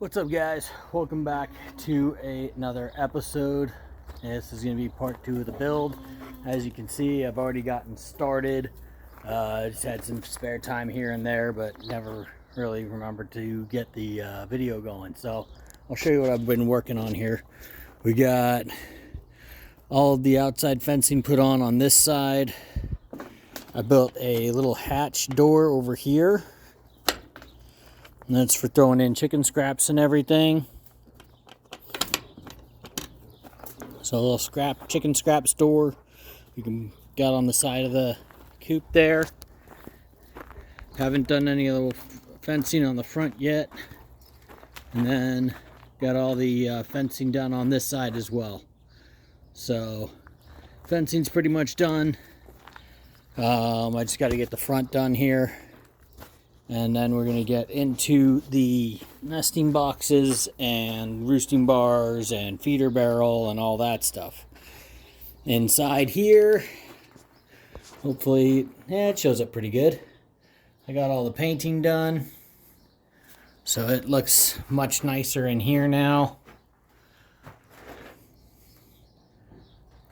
What's up, guys? Welcome back to another episode. This is going to be part 2 of the build. As you can see, I've already gotten started. Just had some spare time here and there, but never really remembered to get the video going. So I'll show you what I've been working on here. We got all of the outside fencing put on this side. I built a little hatch door over here. And that's for throwing in chicken scraps and everything. So a little chicken scrap store you can got on the side of the coop there. Haven't done any of the fencing on the front yet. And then got all the fencing done on this side as well. So fencing's pretty much done. I just got to get the front done here. And then we're going to get into the nesting boxes and roosting bars and feeder barrel and all that stuff. Inside here, hopefully, it shows up pretty good. I got all the painting done. So it looks much nicer in here now.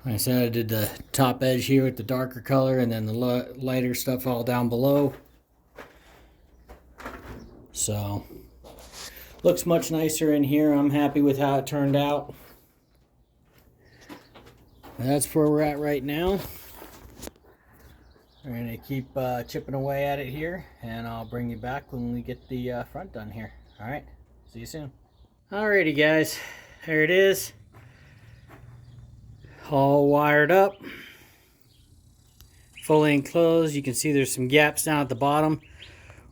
Like I said, I did the top edge here with the darker color and then the lighter stuff all down below. So, looks much nicer in here. I'm happy with how it turned out. That's where we're at right now. We're going to keep chipping away at it here, and I'll bring you back when we get the front done here. Alright, see you soon. Alrighty, guys, there it is. All wired up. Fully enclosed. You can see there's some gaps down at the bottom.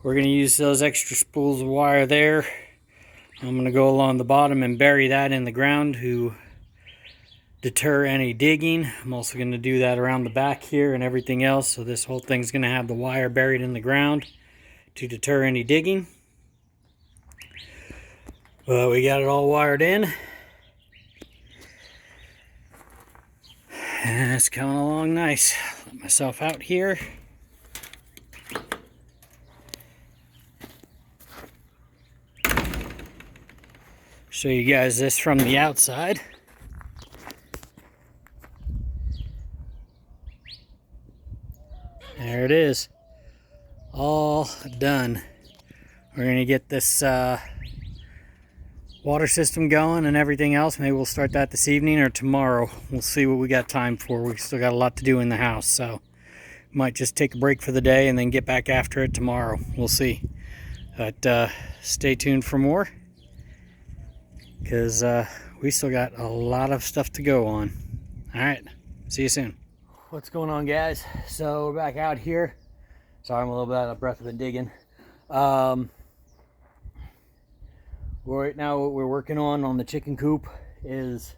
We're going to use those extra spools of wire there. I'm going to go along the bottom and bury that in the ground to deter any digging. I'm also going to do that around the back here and everything else. So this whole thing's going to have the wire buried in the ground to deter any digging. But we got it all wired in. And it's coming along nice. Let myself out here. Show you guys this from the outside. There it is. All done. We're going to get this water system going and everything else. Maybe we'll start that this evening or tomorrow. We'll see what we got time for. We still got a lot to do in the house, so might just take a break for the day and then get back after it tomorrow. We'll see. But stay tuned for more, because we still got a lot of stuff to go on. Alright, see you soon. What's going on, guys? So we're back out here. Sorry, I'm a little bit out of breath. I've been digging. Right now what we're working on the chicken coop is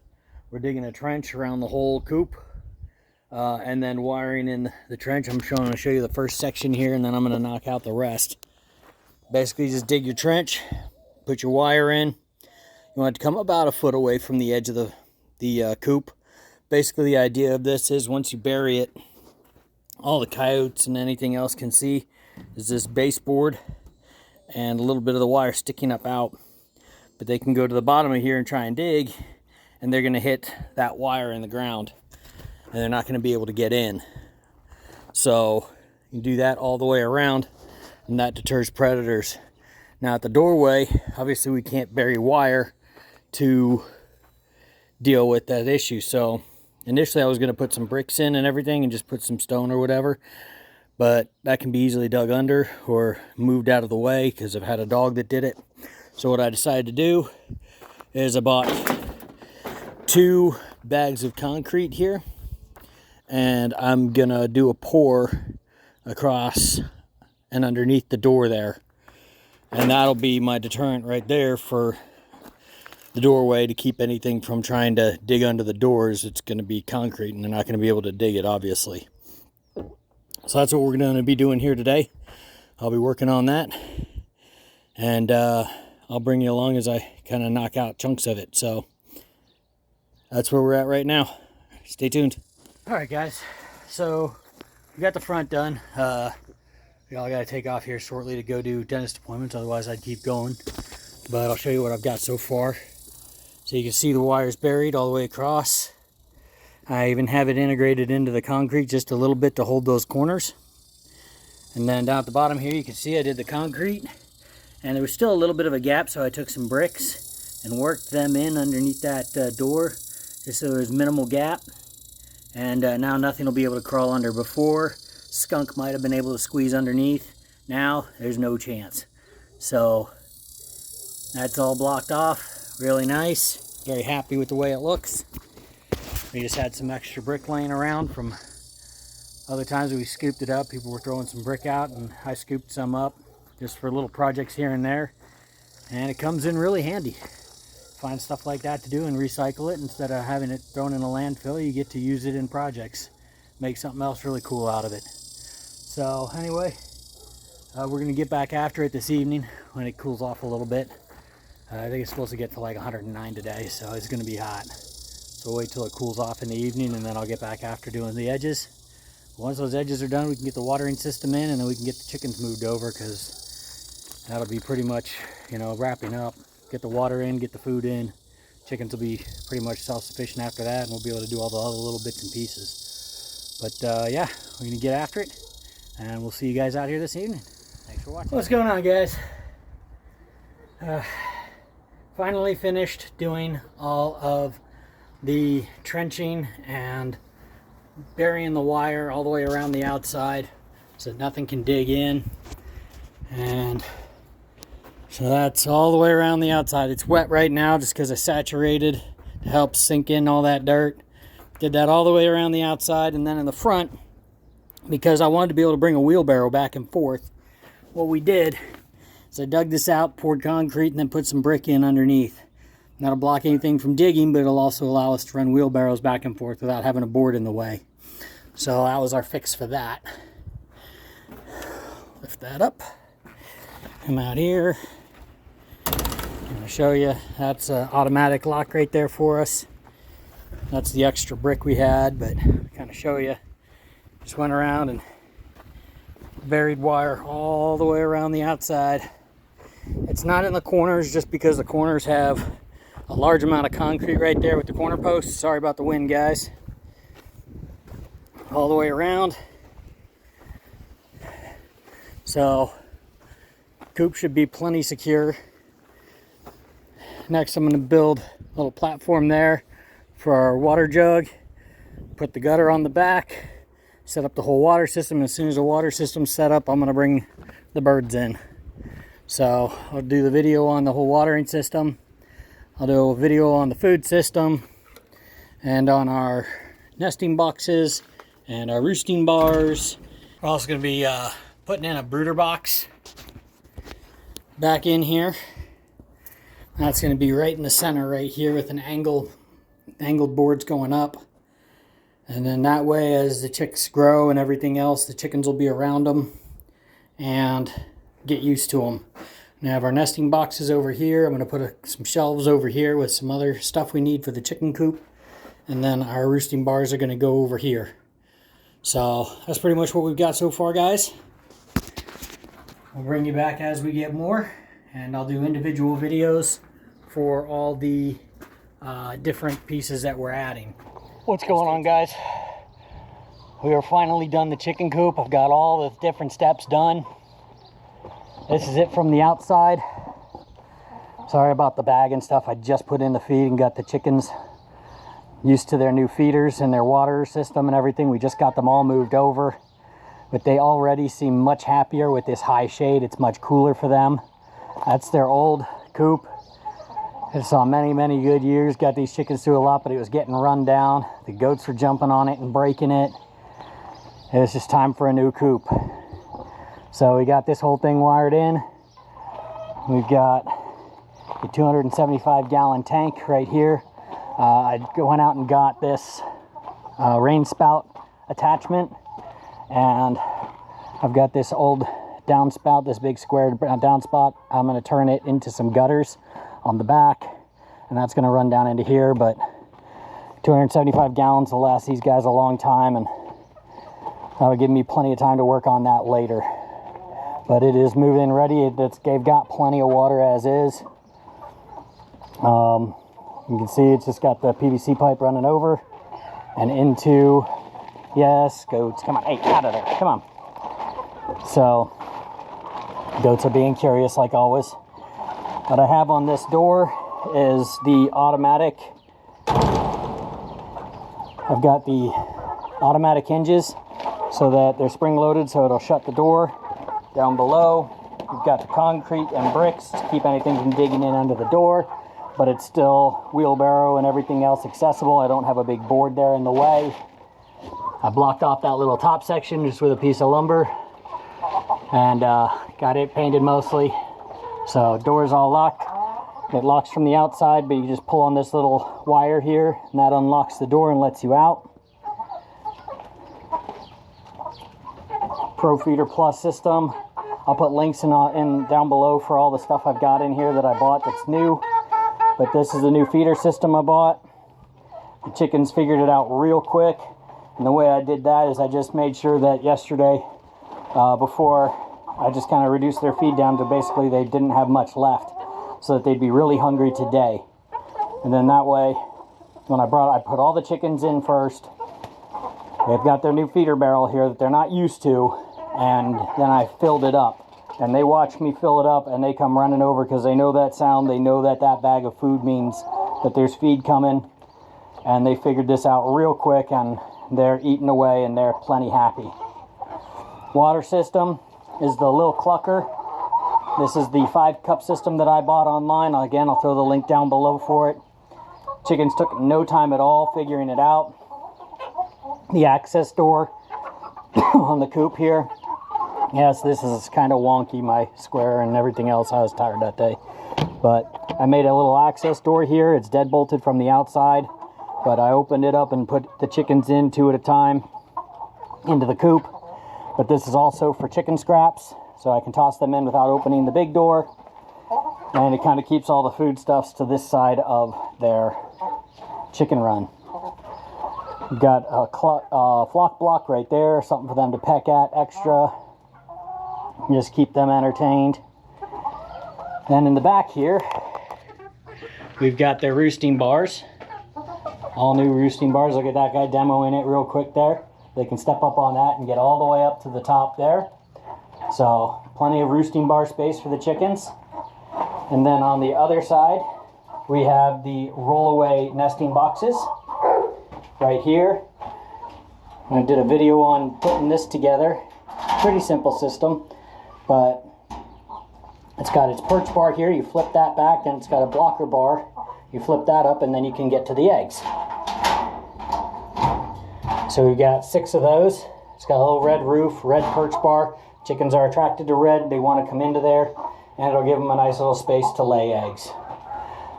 we're digging a trench around the whole coop and then wiring in the trench. I'm going to show you the first section here, and then I'm going to knock out the rest. Basically, just dig your trench, put your wire in. You want it to come about a foot away from the edge of the coop. Basically, the idea of this is once you bury it, all the coyotes and anything else can see is this baseboard and a little bit of the wire sticking up out. But they can go to the bottom of here and try and dig, and they're going to hit that wire in the ground, and they're not going to be able to get in. So you do that all the way around, and that deters predators. Now at the doorway, obviously we can't bury wire to deal with that issue. So initially I was going to put some bricks in and everything and just put some stone or whatever, but that can be easily dug under or moved out of the way because I've had a dog that did it. So what I decided to do is I bought 2 bags of concrete here, and I'm gonna do a pour across and underneath the door there, and that'll be my deterrent right there for the doorway to keep anything from trying to dig under the doors. It's going to be concrete and they're not going to be able to dig it, obviously. So that's what we're going to be doing here today. I'll be working on that, and I'll bring you along as I kind of knock out chunks of it. So that's where we're at right now. Stay tuned. All right, guys, so we got the front done. We all got to take off here shortly to go do dentist appointments, otherwise I'd keep going. but I'll show you what I've got so far. So you can see the wires buried all the way across. I even have it integrated into the concrete just a little bit to hold those corners. And then down at the bottom here, you can see I did the concrete. And there was still a little bit of a gap, so I took some bricks and worked them in underneath that door, just so there's minimal gap. And now nothing will be able to crawl under. Before, skunk might have been able to squeeze underneath. Now, there's no chance. So, that's all blocked off. Really nice. Very happy with the way it looks. We just had some extra brick laying around from other times we scooped it up. People were throwing some brick out, and I scooped some up just for little projects here and there. And it comes in really handy. Find stuff like that to do and recycle it. Instead of having it thrown in a landfill, you get to use it in projects. Make something else really cool out of it. So anyway, we're going to get back after it this evening when it cools off a little bit. I think it's supposed to get to like 109 today, so it's going to be hot. So we'll wait till it cools off in the evening, and then I'll get back after doing the edges. Once those edges are done, we can get the watering system in, and then we can get the chickens moved over, because that'll be pretty much, you know, wrapping up. Get the water in, get the food in. Chickens will be pretty much self-sufficient after that, and we'll be able to do all the other little bits and pieces. But yeah, we're going to get after it, and we'll see you guys out here this evening. Thanks for watching. What's going on, guys? Finally finished doing all of the trenching and burying the wire all the way around the outside so that nothing can dig in. And so that's all the way around the outside. It's wet right now just because I saturated to help sink in all that dirt. Did that all the way around the outside, and then in the front, because I wanted to be able to bring a wheelbarrow back and forth, what we did is I dug this out, poured concrete, and then put some brick in underneath. That'll block anything from digging, but it'll also allow us to run wheelbarrows back and forth without having a board in the way. So that was our fix for that. Lift that up. Come out here. I'm going to show you. That's an automatic lock right there for us. That's the extra brick we had, but kind of show you. Just went around and buried wire all the way around the outside. It's not in the corners just because the corners have a large amount of concrete right there with the corner posts. Sorry about the wind, guys. All the way around. So, coop should be plenty secure. Next, I'm going to build a little platform there for our water jug. Put the gutter on the back. Set up the whole water system. As soon as the water system's set up, I'm going to bring the birds in. So, I'll do the video on the whole watering system. I'll do a video on the food system and on our nesting boxes and our roosting bars. We're also going to be putting in a brooder box back in here. That's going to be right in the center right here with an angled boards going up. And then that way, as the chicks grow and everything else, the chickens will be around them and get used to them. We have our nesting boxes over here. I'm going to put some shelves over here with some other stuff we need for the chicken coop. And then our roosting bars are going to go over here. So that's pretty much what we've got so far, guys. We'll bring you back as we get more. And I'll do individual videos for all the different pieces that we're adding. What's going on, guys? We are finally done the chicken coop. I've got all the different steps done. This is it from the outside. Sorry about the bag and stuff. I just put in the feed and got the chickens used to their new feeders and their water system and everything. We just got them all moved over. But they already seem much happier with this high shade. It's much cooler for them. That's their old coop. It saw many, many good years. Got these chickens through a lot, but it was getting run down. The goats were jumping on it and breaking it. It was just time for a new coop. So we got this whole thing wired in. We've got a 275 gallon tank right here. I went out and got this rain spout attachment, and I've got this old downspout, this big square downspout. I'm going to turn it into some gutters on the back, and that's going to run down into here. But 275 gallons will last these guys a long time, and that'll give me plenty of time to work on that later. But it is moving ready. They've got plenty of water as is. You can see it's just got the PVC pipe running over and into, yes, goats, come on, hey, out of there, come on. So, goats are being curious like always. What I have on this door is the automatic, I've got the automatic hinges so that they're spring loaded, so it'll shut the door. Down below, you've got the concrete and bricks to keep anything from digging in under the door, but it's still wheelbarrow and everything else accessible. I don't have a big board there in the way. I blocked off that little top section just with a piece of lumber and got it painted mostly. So door's all locked. It locks from the outside, but you just pull on this little wire here and that unlocks the door and lets you out. Pro Feeder Plus system. I'll put links in down below for all the stuff I've got in here that I bought that's new. But this is the new feeder system I bought. The chickens figured it out real quick. And the way I did that is I just made sure that yesterday, before I just kind of reduced their feed down to basically they didn't have much left, so that they'd be really hungry today. And then that way, when I put all the chickens in first. They've got their new feeder barrel here that they're not used to, and then I filled it up. And they watch me fill it up, and they come running over because they know that sound. They know that that bag of food means that there's feed coming. And they figured this out real quick, and they're eating away, and they're plenty happy. Water system is the Lil Clucker. This is the 5-cup system that I bought online. Again, I'll throw the link down below for it. Chickens took no time at all figuring it out. The access door on the coop here. Yes, this is kind of wonky, my square and everything else. I was tired that day. But I made a little access door here. It's dead bolted from the outside. But I opened it up and put the chickens in 2 at a time into the coop. But this is also for chicken scraps, so I can toss them in without opening the big door. And it kind of keeps all the foodstuffs to this side of their chicken run. We've got a flock block right there, something for them to peck at extra. Just keep them entertained. Then in the back here, we've got their roosting bars. All new roosting bars. Look at that guy demoing it real quick there. They can step up on that and get all the way up to the top there. So plenty of roosting bar space for the chickens. And then on the other side, we have the roll-away nesting boxes right here. I did a video on putting this together. Pretty simple system, but it's got its perch bar here. You flip that back, and it's got a blocker bar. You flip that up, and then you can get to the eggs. So we've got 6 of those. It's got a little red roof, red perch bar. Chickens are attracted to red. They want to come into there, and it'll give them a nice little space to lay eggs.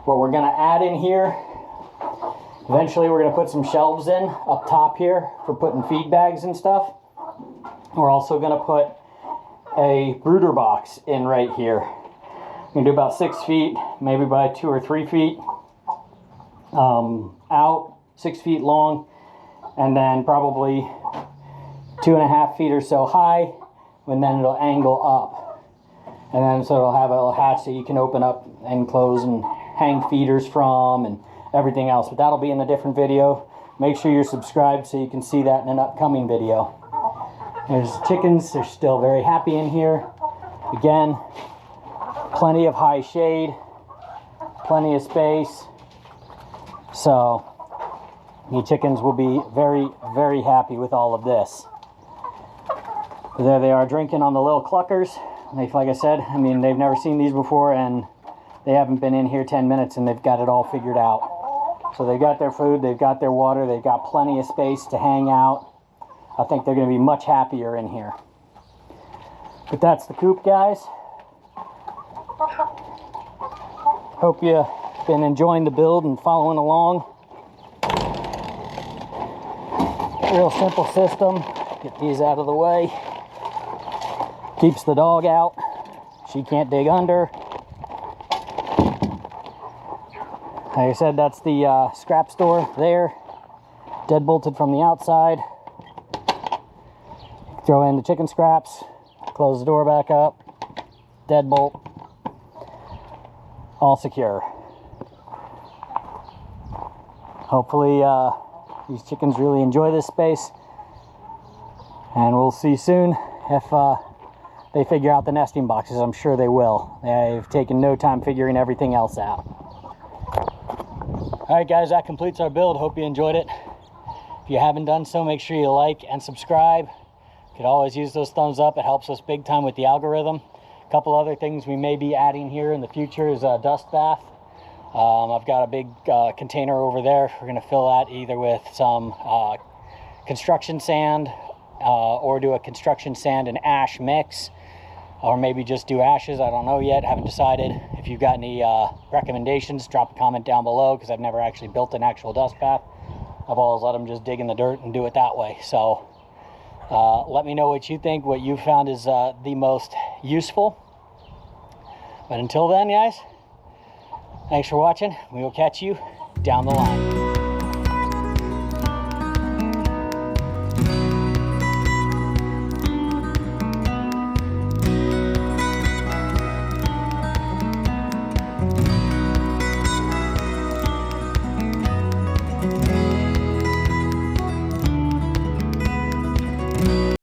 What we're going to add in here, eventually we're going to put some shelves in up top here for putting feed bags and stuff. We're also going to put a brooder box in right here. We're going to do about 6 feet, maybe by 2 or 3 feet out, 6 feet long, and then probably 2.5 feet or so high, and then it'll angle up. And then so it'll have a little hatch that you can open up and close and hang feeders from and everything else. But that'll be in a different video. Make sure you're subscribed so you can see that in an upcoming video. There's chickens. They're still very happy in here. Again, plenty of high shade, plenty of space. So the chickens will be very, very happy with all of this. There they are drinking on the little cluckers. Like I said, I mean, they've never seen these before, and they haven't been in here 10 minutes, and they've got it all figured out. So they've got their food, they've got their water, they've got plenty of space to hang out. I think they're going to be much happier in here. But that's the coop, guys. Hope you've been enjoying the build and following along. Real simple system. Get these out of the way. Keeps the dog out. She can't dig under. Like I said, that's the scrap store there. Dead bolted from the outside. Throw in the chicken scraps. Close the door back up. Deadbolt. All secure. Hopefully these chickens really enjoy this space, and we'll see soon if they figure out the nesting boxes. I'm sure they will. They've taken no time figuring everything else out. All right, guys, that completes our build. Hope you enjoyed it. If you haven't done so, make sure you like and subscribe. You could always use those thumbs up. It helps us big time with the algorithm. A couple other things we may be adding here in the future is a dust bath. I've got a big container over there. We're going to fill that either with some construction sand or do a construction sand and ash mix, or maybe just do ashes. I don't know yet, haven't decided. If you've got any recommendations, drop a comment down below, because I've never actually built an actual dust bath. I've always let them just dig in the dirt and do it that way. So let me know what you think, what you found is the most useful. But until then, guys, thanks for watching. We will catch you down the line.